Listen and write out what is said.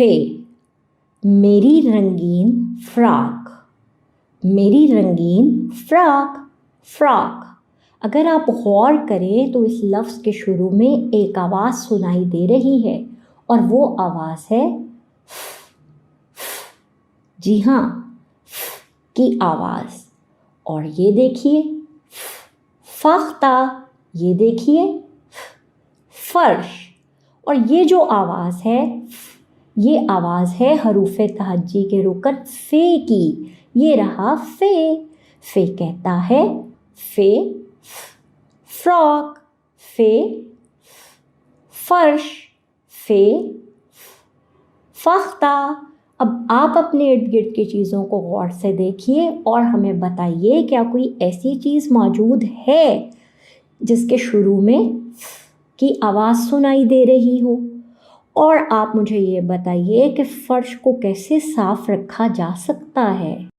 फे, मेरी रंगीन फ्रॉक, मेरी रंगीन फ्रॉक, फ्रॉक। अगर आप गौर करें तो इस लफ्ज़ के शुरू में एक आवाज़ सुनाई दे रही है और वो आवाज़ है जी हाँ, की आवाज़। और ये देखिए फ़ाख्ता, ये देखिए फ़र्श। और ये जो आवाज़ है, ये आवाज़ है हरूफ़े तहज्जी के रुकन फ़े की। ये रहा फ़े। फ़े कहता है फ़े फ्रॉक, फ़े फ़र्श, फ़े फ़ाख्ता। अब आप अपने इर्द गिर्द की चीज़ों को गौर से देखिए और हमें बताइए क्या कोई ऐसी चीज़ मौजूद है जिसके शुरू में की आवाज़ सुनाई दे रही हो। और आप मुझे ये बताइए कि फ़र्श को कैसे साफ़ रखा जा सकता है।